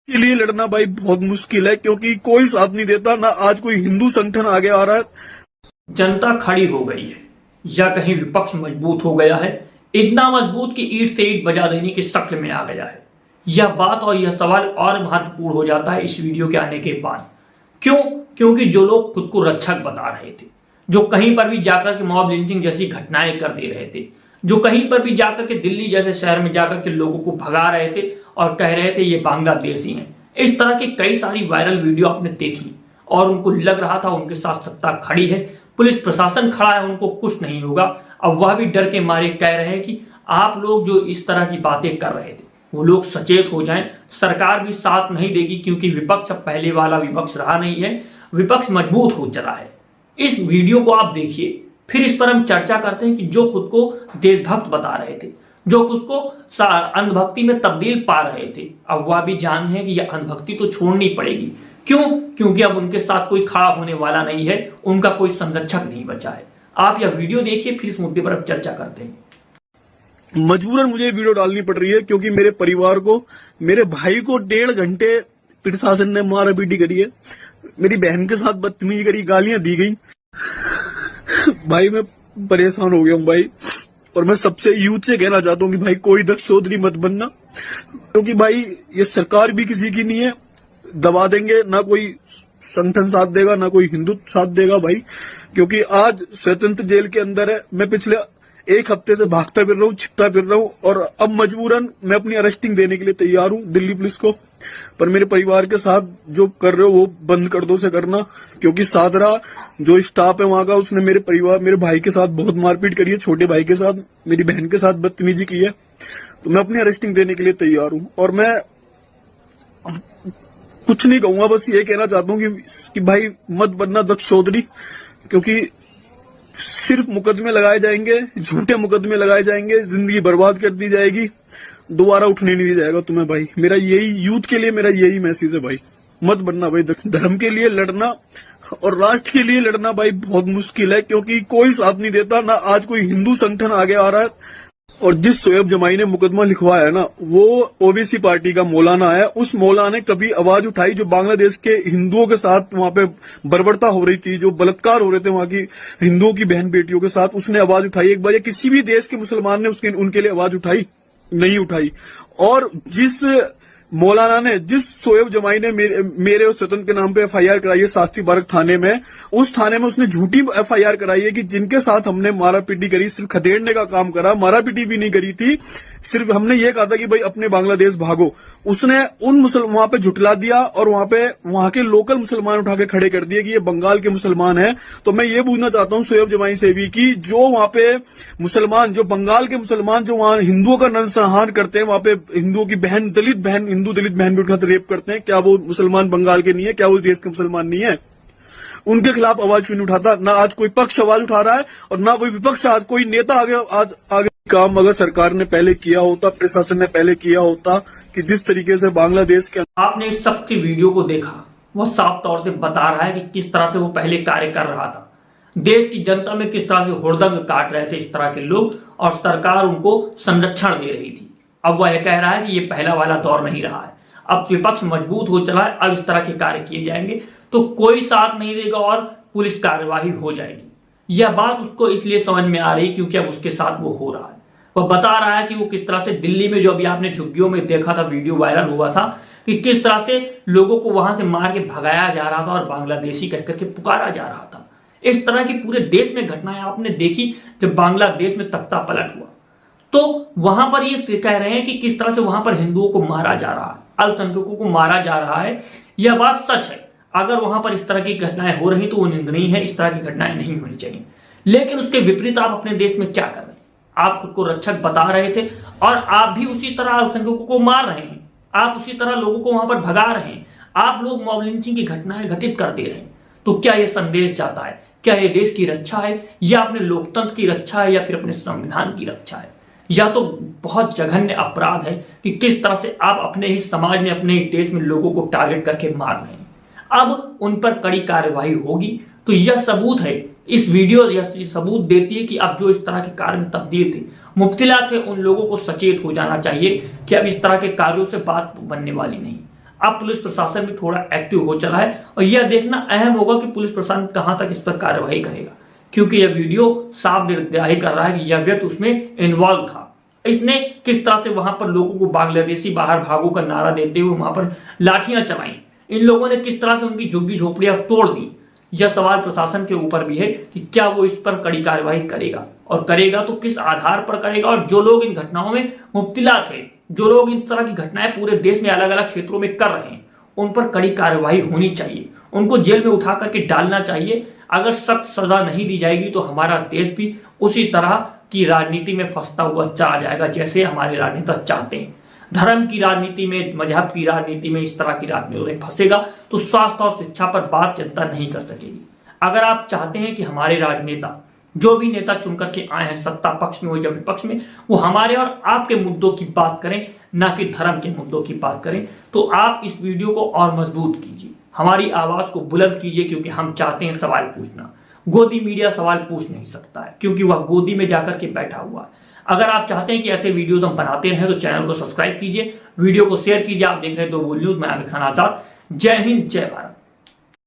के लिए लड़ना भाई बहुत मुश्किल है, क्योंकि कोई साथ नहीं देता, ना आज कोई हिंदू संगठन आगे आ रहा है। जनता खड़ी हो गई है या कहीं विपक्ष मजबूत हो गया है, इतना मजबूत कि ईंट से ईंट बजा देने की शक्ल में आ गया है। यह बात और यह सवाल और महत्वपूर्ण हो जाता है इस वीडियो के आने के बाद। क्यों? क्योंकि जो लोग खुद को रक्षक बता रहे थे, जो कहीं पर भी जाकर के मॉब लिंचिंग जैसी घटनाएं कर दे रहे थे, जो कहीं पर भी जाकर के दिल्ली जैसे शहर में जाकर के लोगों को भगा रहे थे और कह रहे थे ये बांग्लादेशी हैं, इस तरह की कई सारी वायरल वीडियो आपने देखी और उनको लग रहा था उनके साथ सत्ता खड़ी है, पुलिस प्रशासन खड़ा है, उनको कुछ नहीं होगा। अब वह भी डर के मारे कह रहे हैं कि आप लोग जो इस तरह की बातें कर रहे थे वो लोग सचेत हो जाएं, सरकार भी साथ नहीं देगी, क्योंकि विपक्ष अब पहले वाला विपक्ष रहा नहीं है, विपक्ष मजबूत हो चला है। इस वीडियो को आप देखिए, फिर इस पर हम चर्चा करते हैं कि जो खुद को देशभक्त बता रहे थे, जो खुद को अंधभक्ति में तब्दील पा रहे थे, अब वह भी जान है कि यह अंधभक्ति तो छोड़नी पड़ेगी। क्यों? क्योंकि अब उनके साथ कोई खड़ा होने वाला नहीं है, उनका कोई संरक्षक नहीं बचा है। आप यह वीडियो देखिए, फिर इस मुद्दे पर अब चर्चा करते हैं। मजबूरन मुझे वीडियो डालनी पड़ रही है, क्योंकि मेरे परिवार को, मेरे भाई को 1.5 घंटे प्रशासन ने मारा पीटी करी है, मेरी बहन के साथ बदतमीजी करी, गालियां दी गई। भाई मैं परेशान हो गया हूं भाई, और मैं सबसे यूथ से कहना चाहता हूं कि भाई कोई दक्ष चौधरी मत बनना, क्योंकि भाई ये सरकार भी किसी की नहीं है, दबा देंगे, ना कोई संगठन साथ देगा, ना कोई हिंदुत्व साथ देगा भाई। क्योंकि आज स्वतंत्र जेल के अंदर है, मैं पिछले 1 हफ्ते से भागता फिर रहा हूँ, छिपता फिर रहा हूँ, और अब मजबूरन मैं अपनी अरेस्टिंग देने के लिए तैयार हूँ दिल्ली पुलिस को। पर मेरे परिवार के साथ जो कर रहे हो वो बंद कर दो से करना, क्योंकि सादरा जो स्टाफ है वहां का, उसने मेरे परिवार, मेरे भाई के साथ बहुत मारपीट करी है, छोटे भाई के साथ, मेरी बहन के साथ बदतमीजी की है। तो मैं अपनी अरेस्टिंग देने के लिए तैयार हूँ, और मैं कुछ नहीं कहूंगा, बस ये कहना चाहता हूँ कि भाई मत बनना दक्ष चौधरी, क्योंकि सिर्फ मुकदमे लगाए जाएंगे, झूठे मुकदमे लगाए जाएंगे, जिंदगी बर्बाद कर दी जाएगी, दोबारा उठने नहीं दिया जाएगा तुम्हें भाई। मेरा यही यूथ के लिए मेरा यही मैसेज है भाई, मत बनना भाई। धर्म के लिए लड़ना और राष्ट्र के लिए लड़ना भाई बहुत मुश्किल है, क्योंकि कोई साथ नहीं देता, ना आज कोई हिंदू संगठन आगे आ रहा है। और जिस शोएब जमाई ने मुकदमा लिखवाया है ना, वो ओबीसी पार्टी का मौलाना है। उस मौलाना ने कभी आवाज उठाई जो बांग्लादेश के हिंदुओं के साथ वहां पे बर्बरता हो रही थी, जो बलात्कार हो रहे थे वहां की हिंदुओं की बहन बेटियों के साथ, उसने आवाज उठाई एक बार? या किसी भी देश के मुसलमान ने उनके लिए आवाज उठाई? नहीं उठाई। और जिस मौलाना ने, जिस शोएब जमाई ने मेरे और स्वतंत्र के नाम पे एफआईआर कराई है शास्त्री बाग थाने में, उस थाने में उसने झूठी एफआईआर कराई है कि जिनके साथ हमने मारा पीटी करी, सिर्फ खदेड़ने का काम करा, मारा पीटी भी नहीं करी थी, सिर्फ हमने ये कहा था कि भाई अपने बांग्लादेश भागो। उसने उन वहां पे झुटला दिया, और वहां के लोकल मुसलमान उठा के खड़े कर दिए कि ये बंगाल के मुसलमान हैं। तो मैं ये पूछना चाहता हूँ शोएब जमाई से भी कि जो वहां पे मुसलमान, जो बंगाल के मुसलमान जो वहां हिंदुओं का नरसंहार करते हैं, वहां पे हिंदुओं की बहन, हिंदू दलित बहन भी उठाकर रेप करते हैं, क्या वो मुसलमान बंगाल के नहीं है? क्या वो देश के मुसलमान नहीं है? उनके खिलाफ आवाज क्यों नहीं उठाता? ना आज कोई पक्ष आवाज उठा रहा है, और ना कोई विपक्ष, आज कोई नेता आगे काम अगर सरकार ने पहले किया होता, प्रशासन ने पहले किया होता, कि जिस तरीके से बांग्लादेश के, आपने इस सबकी वीडियो को देखा, वो साफ तौर से बता रहा है कि किस तरह से वो पहले कार्य कर रहा था, देश की जनता में किस तरह से हुड़दंग काट रहे थे इस तरह के लोग, और सरकार उनको संरक्षण दे रही थी। अब वह कह रहा है कि ये पहला वाला दौर नहीं रहा है, अब विपक्ष मजबूत हो चला है, अब इस तरह के कार्य किए जाएंगे तो कोई साथ नहीं देगा और पुलिस कार्यवाही हो जाएगी। यह बात उसको इसलिए समझ में आ रही क्योंकि अब उसके साथ वो हो रहा है। वह बता रहा है कि वो किस तरह से दिल्ली में, जो अभी आपने झुग्गियों में देखा था, वीडियो वायरल हुआ था, कि किस तरह से लोगों को वहां से मार के भगाया जा रहा था और बांग्लादेशी कहकर के पुकारा जा रहा था। इस तरह की पूरे देश में घटनाएं आपने देखी जब बांग्लादेश में तख्ता पलट हुआ, तो वहां पर ये कह रहे हैं कि किस तरह से वहां पर हिंदुओं को मारा जा रहा है, अल्पसंख्यकों को मारा जा रहा है। यह बात सच है, अगर वहां पर इस तरह की घटनाएं हो रही तो वो निंदनीय है, इस तरह की घटनाएं नहीं होनी चाहिए। लेकिन उसके विपरीत आप अपने देश में क्या कर रहे हैं? आप खुद को रक्षक बता रहे थे और आप भी उसी तरह अल्पसंख्यकों को मार रहे हैं, आप उसी तरह लोगों को वहां पर भगा रहे हैं, आप लोग मॉब लिंचिंग की घटनाएं घटित कर दे रहे हैं। तो क्या यह संदेश जाता है? क्या यह देश की रक्षा है, या अपने लोकतंत्र की रक्षा है, या फिर अपने संविधान की रक्षा है? या तो बहुत जघन्य अपराध है कि किस तरह से आप अपने ही समाज में, अपने ही देश में लोगों को टारगेट करके मार रहे हैं। अब उन पर कड़ी कार्रवाई होगी। तो यह सबूत है, इस वीडियो यह सबूत देती है कि अब जो इस तरह के कार्य में तब्दील थे, मुब्तला थे, उन लोगों को सचेत हो जाना चाहिए कि अब इस तरह के कार्यों से बात बनने वाली नहीं। अब पुलिस प्रशासन भी थोड़ा एक्टिव हो चला है और यह देखना अहम होगा कि पुलिस प्रशासन कहां तक इस पर कार्रवाई करेगा, क्योंकि यह वीडियो साफ जाहिर कर रहा है कि यह व्यक्ति उसमें इन्वॉल्व था। इसने किस तरह से वहां पर लोगों को बांग्लादेशी बाहर भागो का नारा देते हुए वहां पर लाठियां चलाई, इन लोगों ने किस तरह से उनकी झुग्गी झोपड़ियां तोड़ दी। यह सवाल प्रशासन के ऊपर भी है कि क्या वो इस पर कड़ी कार्रवाई करेगा, और करेगा तो किस आधार पर करेगा। और जो लोग इन घटनाओं में मुब्तला थे, जो लोग इन तरह की घटनाएं पूरे देश में अलग अलग क्षेत्रों में कर रहे हैं, उन पर कड़ी कार्रवाई होनी चाहिए, उनको जेल में उठा करके डालना चाहिए। अगर सख्त सजा नहीं दी जाएगी तो हमारा देश भी उसी तरह की राजनीति में फंसता हुआ चला जाएगा जैसे हमारे राजनेता चाहते हैं। धर्म की राजनीति में, मजहब की राजनीति में, इस तरह की राजनीति में फंसेगा तो स्वास्थ्य और शिक्षा पर बात जनता नहीं कर सकेगी। अगर आप चाहते हैं कि हमारे राजनेता, जो भी नेता चुन करके आए हैं, सत्ता पक्ष में हो या विपक्ष में, वो हमारे और आपके मुद्दों की बात करें, ना कि धर्म के मुद्दों की बात करें, तो आप इस वीडियो को और मजबूत कीजिए, हमारी आवाज को बुलंद कीजिए, क्योंकि हम चाहते हैं सवाल पूछना। गोदी मीडिया सवाल पूछ नहीं सकता है क्योंकि वह गोदी में जाकर के बैठा हुआ है। अगर आप चाहते हैं कि ऐसे वीडियोस हम बनाते रहें तो चैनल को सब्सक्राइब कीजिए, वीडियो को शेयर कीजिए। आप देख रहे हैं द बोल न्यूज, मैं आमिर खान आजाद। जय हिंद, जय भारत।